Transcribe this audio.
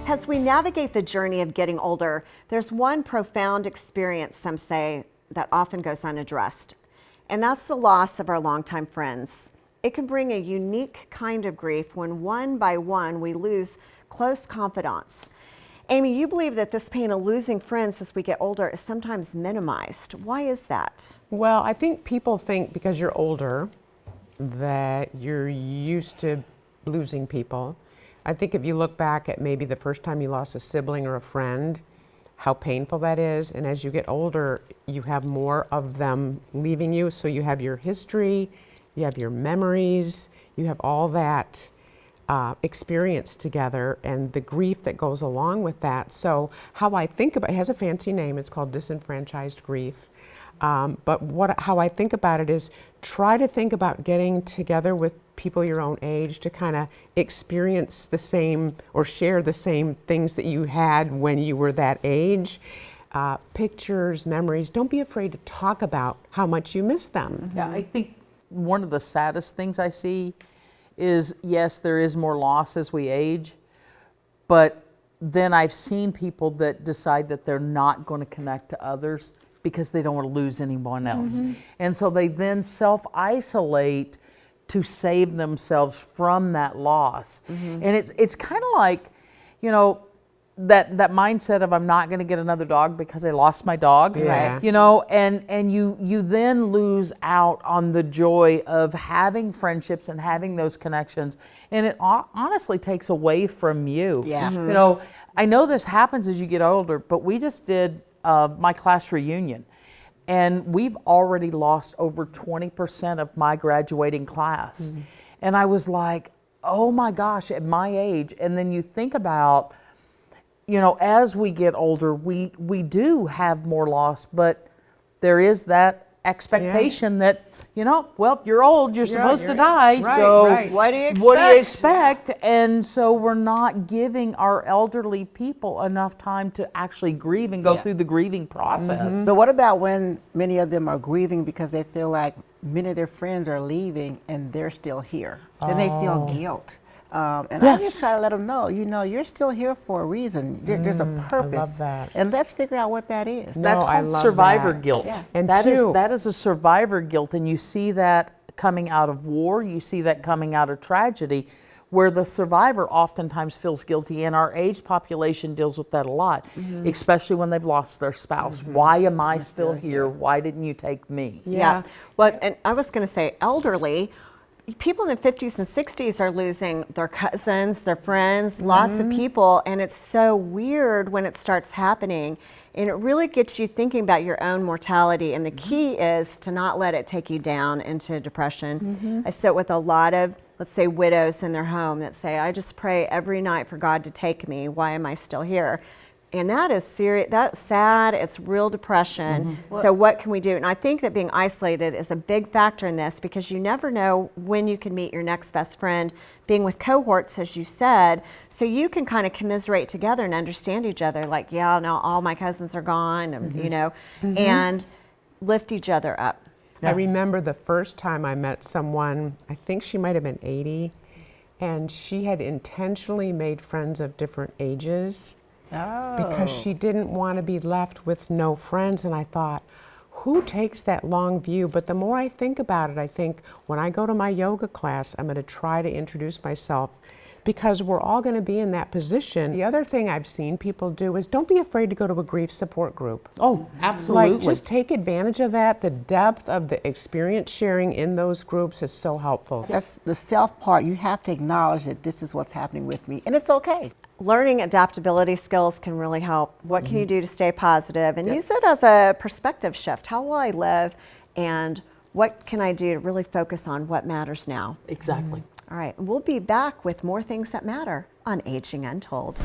As we navigate the journey of getting older, there's one profound experience, some say, that often goes unaddressed, and that's the loss of our longtime friends. It can bring a unique kind of grief when one by one we lose close confidants. Amy, you believe that this pain of losing friends as we get older is sometimes minimized. Why is that? Well, I think people think because you're older that you're used to losing people. I think if you look back at maybe the first time you lost a sibling or a friend, how painful that is. And as you get older, you have more of them leaving you. So you have your history, you have your memories, you have all that experience together and the grief that goes along with that. So how I think about it has a fancy name. It's called disenfranchised grief. But how I think about it is try to think about getting together with people your own age to kind of experience the same or share the same things that you had when you were that age. Pictures, memories. Don't be afraid to talk about how much you miss them. Yeah, I think one of the saddest things I see is, yes, there is more loss as we age, but then I've seen people that decide that they're not going to connect to others because they don't want to lose anyone else. And so they then self-isolate to save themselves from that loss. And it's kind of like, you know, that mindset of I'm not going to get another dog because I lost my dog, Yeah. you know, and you then lose out on the joy of having friendships and having those connections, and it honestly takes away from you. Yeah. You know, I know this happens as you get older, but we just did my class reunion. And we've already lost over 20% of my graduating class. And I was like, oh my gosh, at my age. And then you think about, you know, as we get older, we do have more loss, but there is that expectation that, you know, well, you're old, you're supposed to die, so What do you expect? what do you expect? And so we're not giving our elderly people enough time to actually grieve and go through the grieving process. But what about when many of them are grieving because they feel like many of their friends are leaving and they're still here? Then they feel guilt. And I just try to let them know, you know, you're still here for a reason. There's a purpose. I love that. And let's figure out what that is. That's No, I called love survivor that. guilt. Yeah. And that two- is a survivor guilt, and you see that coming out of war, you see that coming out of tragedy, where the survivor oftentimes feels guilty, and our age population deals with that a lot, especially when they've lost their spouse. Why am I still here? Why didn't you take me? Yeah. Well, and I was going to say elderly. People in the 50s and 60s are losing their cousins, their friends, lots of people, and it's so weird when it starts happening. And it really gets you thinking about your own mortality. And the key is to not let it take you down into depression. I sit with a lot of, let's say, widows in their home that say, I just pray every night for God to take me. Why am I still here? And that is serious, that's sad, it's real depression. So what can we do? And I think that being isolated is a big factor in this because you never know when you can meet your next best friend, being with cohorts, as you said, so you can kind of commiserate together and understand each other, like, yeah, no, all my cousins are gone, and, you know, and lift each other up. I remember the first time I met someone, I think she might have been 80, and she had intentionally made friends of different ages. Because she didn't want to be left with no friends. And I thought, who takes that long view? But the more I think about it, I think when I go to my yoga class, I'm going to try to introduce myself because we're all going to be in that position. The other thing I've seen people do is don't be afraid to go to a grief support group. Oh, absolutely. Like, just take advantage of that. The depth of the experience sharing in those groups is so helpful. That's the self part. You have to acknowledge that this is what's happening with me, and it's okay. Learning adaptability skills can really help. What can you do to stay positive? And use it as a perspective shift. How will I live? And what can I do to really focus on what matters now? Exactly. All right, we'll be back with more things that matter on Aging Untold.